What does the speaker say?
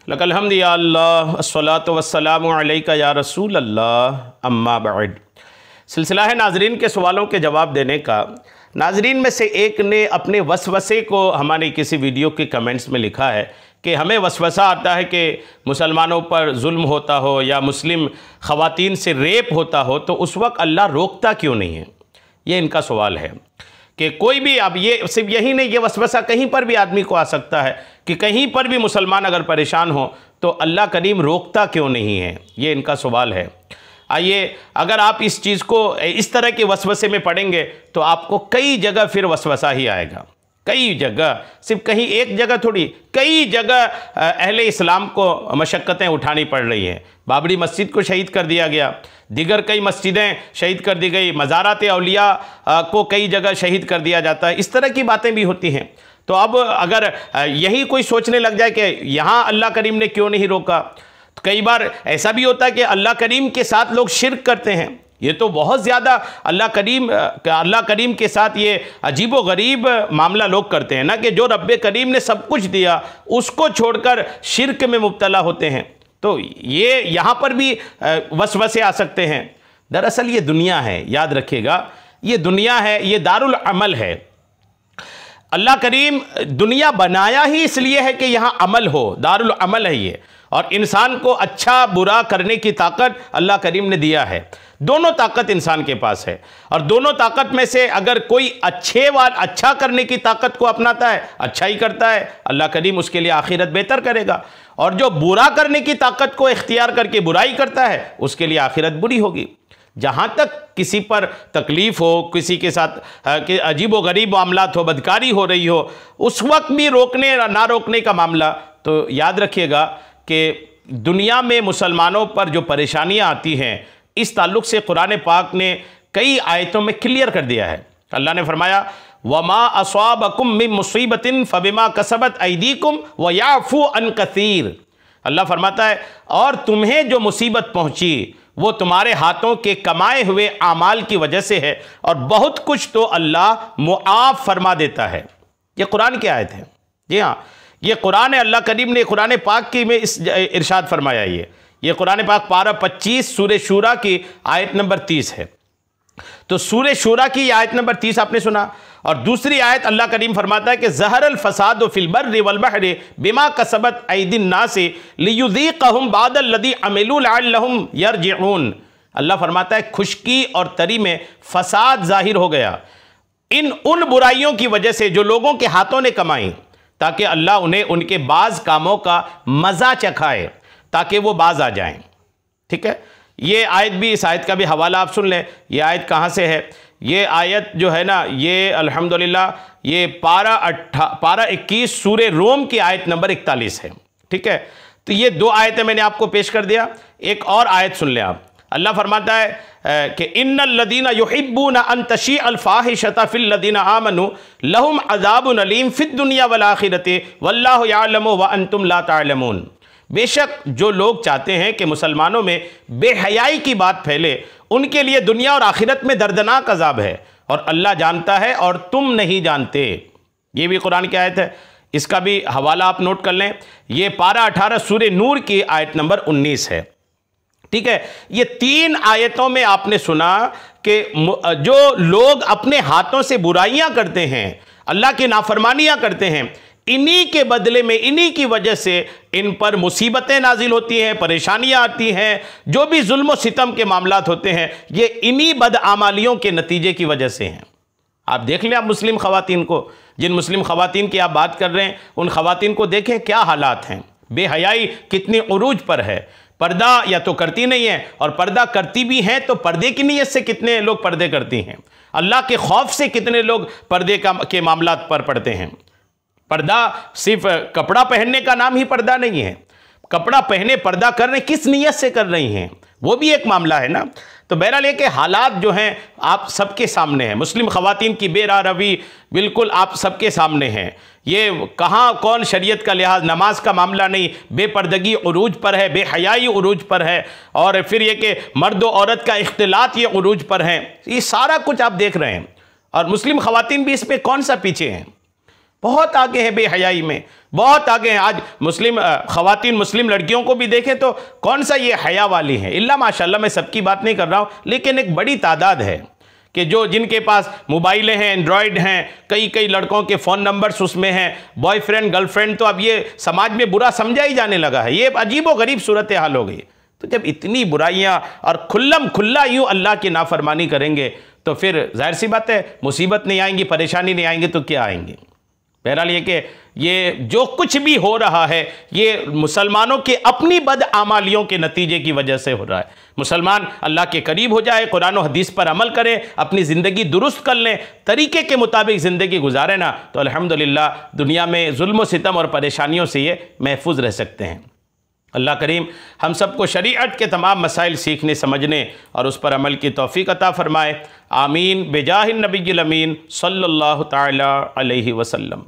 लकल हम्द या अल्लाह अस्सलातु वस्सलामु अलैका या रसूल अल्लाह अम्मा बअद। सिलसिला है नाजरीन के सवालों के जवाब देने का। नाजरीन में से एक ने अपने वसवसे को हमारे किसी वीडियो के कमेंट्स में लिखा है कि हमें वसवसा आता है कि मुसलमानों पर जुल्म होता हो या मुस्लिम ख़वातीन से रेप होता हो तो उस वक्त अल्लाह रोकता क्यों नहीं है। ये इनका सवाल है कि कोई भी, अब ये सिर्फ यही नहीं, ये वसवसा कहीं पर भी आदमी को आ सकता है कि कहीं पर भी मुसलमान अगर परेशान हो तो अल्लाह करीम रोकता क्यों नहीं है। ये इनका सवाल है। आइए, अगर आप इस चीज़ को इस तरह के वसवसे में पढ़ेंगे तो आपको कई जगह फिर वसवसा ही आएगा। कई जगह, सिर्फ कहीं एक जगह थोड़ी, कई जगह अहले इस्लाम को मशक्क़तें उठानी पड़ रही हैं। बाबरी मस्जिद को शहीद कर दिया गया, दीगर कई मस्जिदें शहीद कर दी गई, मज़ारात औलिया को कई जगह शहीद कर दिया जाता है। इस तरह की बातें भी होती हैं। तो अब अगर यही कोई सोचने लग जाए कि यहाँ अल्लाह करीम ने क्यों नहीं रोका, तो कई बार ऐसा भी होता है कि अल्लाह करीम के साथ लोग शिर्क करते हैं। ये तो बहुत ज़्यादा अल्लाह करीम के साथ ये अजीब व गरीब मामला लोग करते हैं ना, कि जो रब्बे करीम ने सब कुछ दिया उसको छोड़कर शिर्क में मुब्तला होते हैं। तो ये यहाँ पर भी वसवसे आ सकते हैं। दरअसल ये दुनिया है, याद रखिएगा, ये दुनिया है, ये दारुल अमल है। अल्लाह करीम दुनिया बनाया ही इसलिए है कि यहाँ अमल हो, दारुल अमल है ये। और इंसान को अच्छा बुरा करने की ताकत अल्लाह करीम ने दिया है। दोनों ताकत इंसान के पास है और दोनों ताकत में से अगर कोई अच्छा करने की ताकत को अपनाता है, अच्छा ही करता है, अल्लाह करीम उसके लिए आखिरत बेहतर करेगा। और जो बुरा करने की ताकत को इख्तियार करके बुराई करता है उसके लिए आखिरत बुरी होगी। जहाँ तक किसी पर तकलीफ़ हो, किसी के साथ कि अजीब व गरीब मामलात हो, बदकारी हो रही हो, उस वक्त भी रोकने ना रोकने का मामला, तो याद रखिएगा कि दुनिया में मुसलमानों पर जो परेशानियाँ आती हैं, इस ताल्लुक़ से कुरान पाक ने कई आयतों में क्लियर कर दिया है। अल्लाह ने फरमाया वमा अस्वाबकुम मिन मुसीबतिन फबिमा कसबत ऐदीकुम व याफू अन कसीर। अल्लाह फरमाता है और तुम्हें जो मुसीबत पहुँची वो तुम्हारे हाथों के कमाए हुए आमाल की वजह से है और बहुत कुछ तो अल्लाह मुआफ़ फरमा देता है। ये कुरान की आयत है। जी हाँ, ये कुरान है। अल्लाह करीम ने कुरान पाक की में इस इरशाद फरमाया। ये कुरान पाक पारा 25 सूरह शूरा की आयत नंबर 30 है। तो सूरह शूरा की आयत नंबर 30 आपने सुना। और दूसरी आयत अल्लाह करीम फरमाता है कि ज़हरल फसादु फिल बर्रि वल बहरि बिमा कसबत ऐदिन नासि लियुज़ीक़हुम बादल लदी अमिलू लअल्लहुम यरजिऊन। अल्लाह फरमाता है खुशकी और तरी में फसाद ज़ाहिर हो गया उन बुराइयों की वजह से जो लोगों के हाथों ने कमाई, ताकि अल्लाह उन्हें उनके बाज़ कामों का मज़ा चखाए ताकि वो बाज आ जाएं। ठीक है, ये आयत भी, इस आयत का भी हवाला आप सुन लें। ये आयत कहाँ से है? ये आयत जो है ना, ये अल्हम्दुलिल्लाह ये पारा 21 सूरह रोम की आयत नंबर 41 है। ठीक है, तो ये दो आयतें मैंने आपको पेश कर दिया। एक और आयत सुन लें आप। अल्लाह फरमाता है कि इन्नल लदीना युहिब्बूना अन तशीअल फाहिशता फिल लदीना आमनू लहुम अज़ाबुन अलीम फिद दुनिया वल आखिरति वल्लाहु यअलमु व अंतुम ला तअलमून। बेशक जो लोग चाहते हैं कि मुसलमानों में बेहयाई की बात फैले, उनके लिए दुनिया और आखिरत में दर्दनाक अजाब है और अल्लाह जानता है और तुम नहीं जानते। ये भी कुरान की आयत है, इसका भी हवाला आप नोट कर लें। ये पारा 18 सूरह नूर की आयत नंबर 19 है। ठीक है, ये 3 आयतों में आपने सुना कि जो लोग अपने हाथों से बुराइयां करते हैं, अल्लाह की नाफरमानियां करते हैं, इन्हीं के बदले में, इन्हीं की वजह से इन पर मुसीबतें नाजिल होती हैं, परेशानियां आती हैं। जो भी जुल्म और सितम के मामलात होते हैं, ये इन्हीं बदआमालियों के नतीजे की वजह से हैं। आप देख लें, आप मुस्लिम ख़वातीन को, जिन मुस्लिम ख़वातीन की आप बात कर रहे हैं, उन ख़वातीन को देखें क्या हालात हैं। बेहयाई कितनी उरूज पर है। पर्दा या तो करती नहीं है, और पर्दा करती भी हैं तो पर्दे की नीयत से कितने लोग पर्दे करती हैं। अल्लाह के खौफ से कितने लोग पर्दे के मामलात पर पड़ते हैं। पर्दा सिर्फ कपड़ा पहनने का नाम ही पर्दा नहीं है। कपड़ा पहने पर्दा कर रहे, किस नीयत से कर रही हैं, वो भी एक मामला है ना। तो बहरहाल ये कि हालात जो हैं आप सबके सामने हैं। मुस्लिम ख़वातीन की बेरारवी बिल्कुल आप सबके सामने हैं। ये कहाँ कौन शरीयत का लिहाज, नमाज का मामला नहीं, बेपर्दगी उरूज पर है, बेहयाई उरूज पर है, और फिर ये कि मर्द व औरत का इख्तिलात ये उरूज पर है। ये सारा कुछ आप देख रहे हैं। और मुस्लिम ख़वातीन भी इसमें कौन सा पीछे हैं, बहुत आगे हैं बेहयाई में, बहुत आगे हैं। आज मुस्लिम ख़वातीन मुस्लिम लड़कियों को भी देखें तो कौन सा ये हया वाली हैं, इल्ला माशाल्लाह, मैं सबकी बात नहीं कर रहा हूँ, लेकिन एक बड़ी तादाद है कि जो जिनके पास मोबाइलें हैं, एंड्रॉयड हैं, कई कई लड़कों के फ़ोन नंबर्स उसमें हैं, बॉयफ्रेंड गर्लफ्रेंड, तो अब ये समाज में बुरा समझा ही जाने लगा है। ये अजीब व गरीब सूरत हाल हो गई। तो जब इतनी बुराइयाँ और खुल्लम खुल्ला यूँ अल्लाह की नाफरमानी करेंगे तो फिर जाहिर सी बात है मुसीबत नहीं आएंगी, परेशानी नहीं आएंगी तो क्या आएंगी। बहरहाल ये कि ये जो कुछ भी हो रहा है ये मुसलमानों के अपनी बदआमालियों के नतीजे की वजह से हो रहा है। मुसलमान अल्लाह के करीब हो जाए, कुरान और हदीस पर अमल करें, अपनी ज़िंदगी दुरुस्त कर लें, तरीके के मुताबिक ज़िंदगी गुजारें ना, तो अल्हम्दुलिल्लाह दुनिया में जुल्म सितम और परेशानियों से ये महफूज रह सकते हैं। अल्लाह करीम हम सबको शरीअत के तमाम मसाइल सीखने समझने और उस पर अमल की तौफीक अता फ़रमाए। आमीन बेजाहिन नबील अमीन सल्लल्लाहु तआला अलैहि वसल्लम।